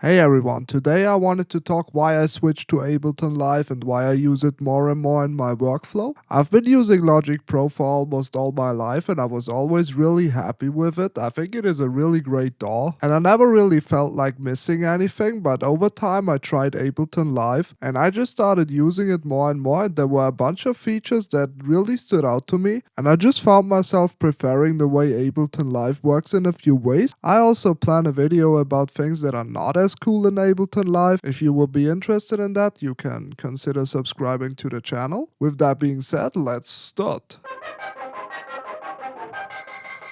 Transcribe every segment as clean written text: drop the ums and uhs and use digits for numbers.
Hey everyone, today I wanted to talk why I switched to Ableton Live and why I use it more and more in my workflow. I've been using Logic Pro for almost all my life and I was always really happy with it. I think it is a really great DAW and I never really felt like missing anything, but over time I tried Ableton Live and I just started using it more and more, and there were a bunch of features that really stood out to me and I just found myself preferring the way Ableton Live works in a few ways. I also plan a video about things that are not as cool in Ableton Live. If you will be interested in that, you can consider subscribing to the channel. With that being said, let's start.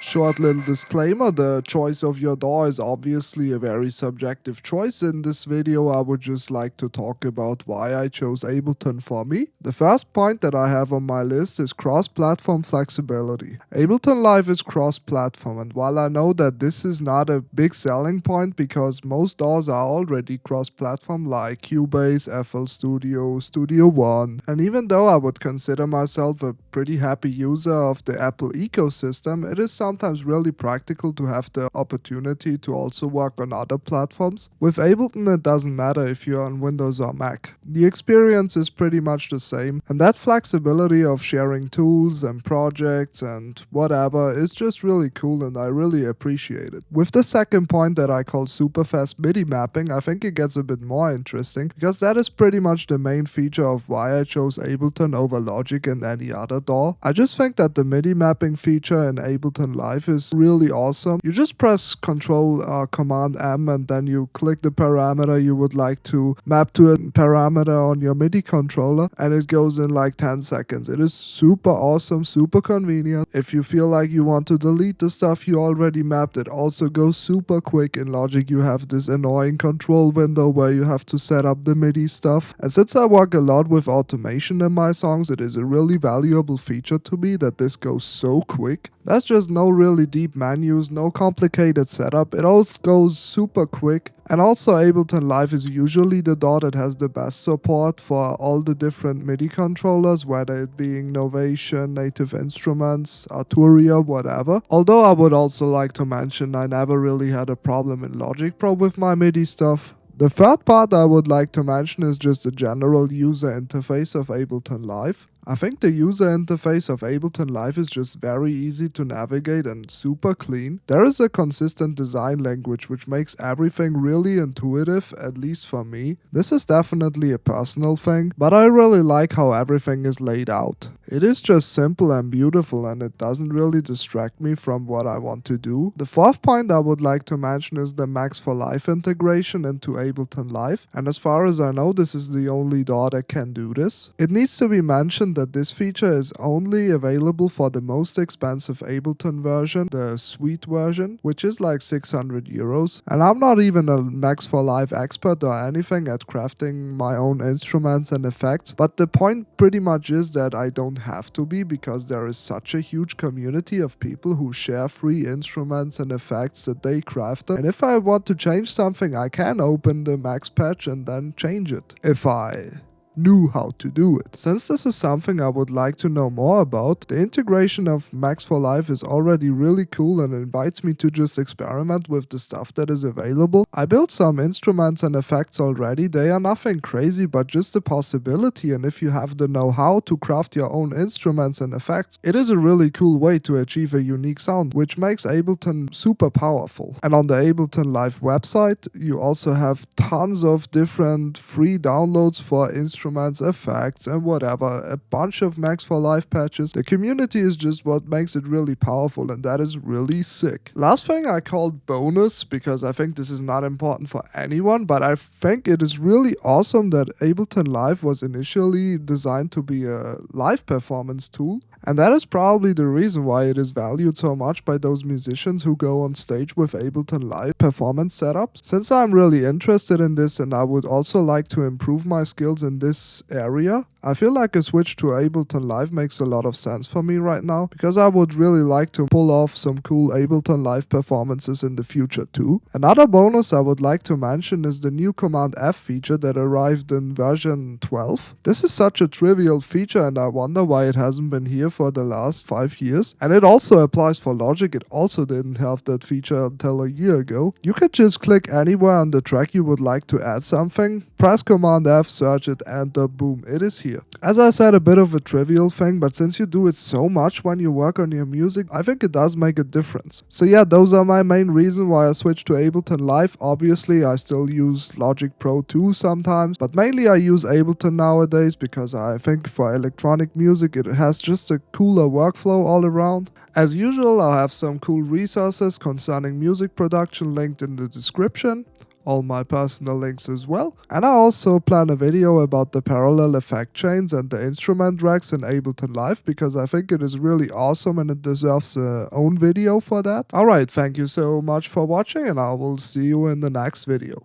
Short little disclaimer, the choice of your DAW is obviously a very subjective choice. In this video I would just like to talk about why I chose Ableton for me. The first point that I have on my list is cross-platform flexibility. Ableton Live is cross-platform, and while I know that this is not a big selling point because most DAWs are already cross-platform like Cubase, FL Studio, Studio One, and even though I would consider myself a pretty happy user of the Apple ecosystem, it is sometimes really practical to have the opportunity to also work on other platforms. With Ableton it doesn't matter if you're on Windows or Mac. The experience is pretty much the same, and that flexibility of sharing tools and projects and whatever is just really cool and I really appreciate it. With the second point that I call super fast MIDI mapping, I think it gets a bit more interesting because that is pretty much the main feature of why I chose Ableton over Logic and any other DAW. I just think that the MIDI mapping feature in Ableton Live is really awesome. You just press Control Command M and then you click the parameter you would like to map to a parameter on your MIDI controller and it goes in like 10 seconds. It is super awesome, super convenient. If you feel like you want to delete the stuff you already mapped, it also goes super quick. In Logic you have this annoying control window where you have to set up the MIDI stuff. And since I work a lot with automation in my songs, it is a really valuable feature to me that this goes so quick. There's just no really deep menus, no complicated setup, it all goes super quick. And also Ableton Live is usually the DAW that has the best support for all the different MIDI controllers, whether it being Novation, Native Instruments, Arturia, whatever. Although I would also like to mention I never really had a problem in Logic Pro with my MIDI stuff. The third part I would like to mention is just the general user interface of Ableton Live. I think the user interface of Ableton Live is just very easy to navigate and super clean. There is a consistent design language which makes everything really intuitive, at least for me. This is definitely a personal thing, but I really like how everything is laid out. It is just simple and beautiful and it doesn't really distract me from what I want to do. The fourth point I would like to mention is the Max for Live integration into Ableton Live, and as far as I know this is the only DAW that can do this. It needs to be mentioned that this feature is only available for the most expensive Ableton version, the Suite version, which is like 600 euros. And I'm not even a Max for Live expert or anything at crafting my own instruments and effects, but the point pretty much is that I don't have to be because there is such a huge community of people who share free instruments and effects that they crafted. And if I want to change something, I can open the Max patch and then change it if I knew how to do it. Since this is something I would like to know more about, the integration of Max for Live is already really cool and invites me to just experiment with the stuff that is available. I built some instruments and effects already. They are nothing crazy, but just a possibility, and if you have the know-how to craft your own instruments and effects, it is a really cool way to achieve a unique sound, which makes Ableton super powerful. And on the Ableton Live website, you also have tons of different free downloads for instruments, effects, and whatever, a bunch of Max for Live patches. The community is just what makes it really powerful, and that is really sick. Last thing I called bonus because I think this is not important for anyone, but I think it is really awesome that Ableton Live was initially designed to be a live performance tool. And that is probably the reason why it is valued so much by those musicians who go on stage with Ableton Live performance setups. Since I'm really interested in this and I would also like to improve my skills in this area, I feel like a switch to Ableton Live makes a lot of sense for me right now because I would really like to pull off some cool Ableton Live performances in the future too. Another bonus I would like to mention is the new Command F feature that arrived in version 12. This is such a trivial feature and I wonder why it hasn't been here for the last 5 years. And it also applies for Logic. It also didn't have that feature until a year ago. You can just click anywhere on the track you would like to add something, press Command F, search it, enter, boom, it is here. As I said, a bit of a trivial thing, but since you do it so much when you work on your music, I think it does make a difference. So yeah, those are my main reasons why I switched to Ableton Live. Obviously, I still use Logic Pro 2 sometimes, but mainly I use Ableton nowadays because I think for electronic music it has just a cooler workflow all around. As usual, I'll have some cool resources concerning music production linked in the description, all my personal links as well. And I also plan a video about the parallel effect chains and the instrument racks in Ableton Live because I think it is really awesome and it deserves a own video for that. Alright, thank you so much for watching and I will see you in the next video.